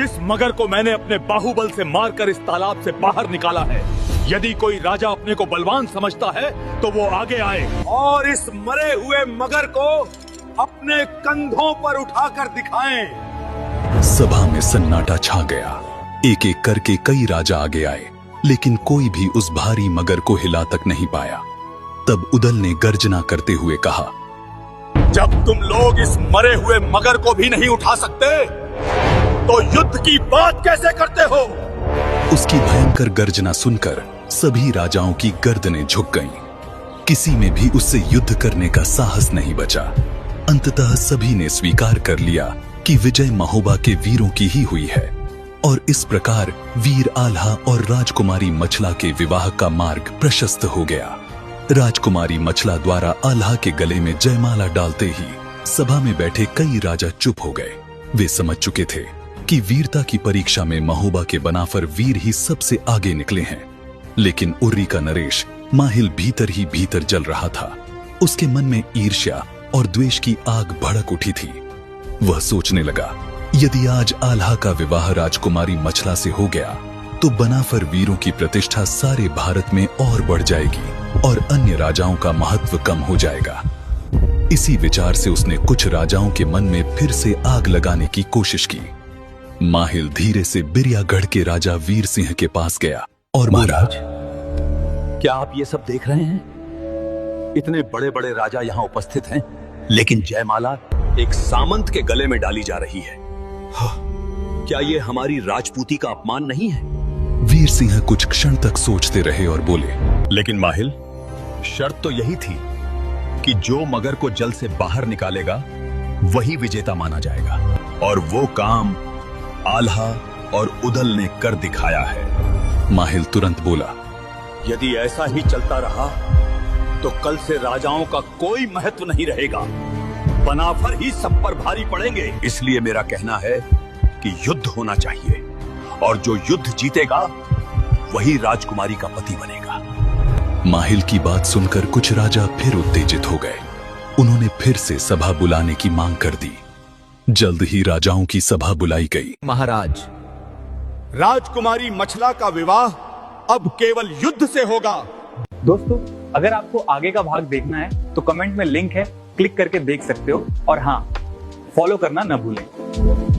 जिस मगर को मैंने अपने बाहुबल से मारकर इस तालाब से बाहर निकाला है, यदि कोई राजा अपने को बलवान समझता है तो वो आगे आए और इस मरे हुए मगर को अपने कंधों पर उठाकर दिखाएं। सभा में सन्नाटा छा गया। एक एक करके कई राजा आगे आए, लेकिन कोई भी उस भारी मगर को हिला तक नहीं पाया। तब उदल ने गर्जना करते हुए कहा, जब तुम लोग इस मरे हुए मगर को भी नहीं उठा सकते तो युद्ध की बात कैसे करते हो? उसकी भयंकर गर्जना सुनकर सभी राजाओं की गर्दनें झुक गईं। किसी में भी उससे युद्ध करने का साहस नहीं बचा। अंततः सभी ने स्वीकार कर लिया कि विजय महोबा के वीरों की ही हुई है, और इस प्रकार वीर आल्हा और राजकुमारी मछला के विवाह का मार्ग प्रशस्त हो गया। राजकुमारी मछला द्वारा आल्हा के गले में जयमाला डालते ही सभा में बैठे कई राजा चुप हो गए। वे समझ चुके थे कि वीरता की परीक्षा में महोबा के बनाफर वीर ही सबसे आगे निकले हैं। लेकिन उर्री का नरेश माहिल भीतर ही भीतर जल रहा था। उसके मन में ईर्ष्या और द्वेष की आग भड़क उठी थी। वह सोचने लगा, यदि आज आल्हा का विवाह राजकुमारी मछला से हो गया तो बनाफर वीरों की प्रतिष्ठा सारे भारत में और बढ़ जाएगी और अन्य राजाओं का महत्व कम हो जाएगा। इसी विचार से उसने कुछ राजाओं के मन में फिर से आग लगाने की कोशिश की। माहिल धीरे से बिरियागढ़ के राजा वीर सिंह के पास गया और महाराज, क्या आप ये सब देख रहे हैं? इतने बड़े बड़े राजा यहाँ उपस्थित हैं, लेकिन जयमाला एक सामंत के गले में डाली जा रही है। क्या ये हमारी राजपूती का अपमान नहीं है? वीर सिंह कुछ क्षण तक सोचते रहे और बोले, लेकिन माहिल, शर्त तो यही थी कि जो मगर को जल से बाहर निकालेगा वही विजेता माना जाएगा, और वो काम आल्हा और उदल ने कर दिखाया है। माहिल तुरंत बोला, यदि ऐसा ही चलता रहा तो कल से राजाओं का कोई महत्व नहीं रहेगा। बनाफर ही सब पर भारी पड़ेंगे। इसलिए मेरा कहना है कि युद्ध होना चाहिए, और जो युद्ध जीतेगा वही राजकुमारी का पति बनेगा। माहिल की बात सुनकर कुछ राजा फिर उत्तेजित हो गए। उन्होंने फिर से सभा बुलाने की मांग कर दी। जल्द ही राजाओं की सभा बुलाई गई। महाराज, राजकुमारी मछला का विवाह अब केवल युद्ध से होगा। दोस्तों, अगर आपको आगे का भाग देखना है तो कमेंट में लिंक है, क्लिक करके देख सकते हो। और हाँ, फॉलो करना न भूलें।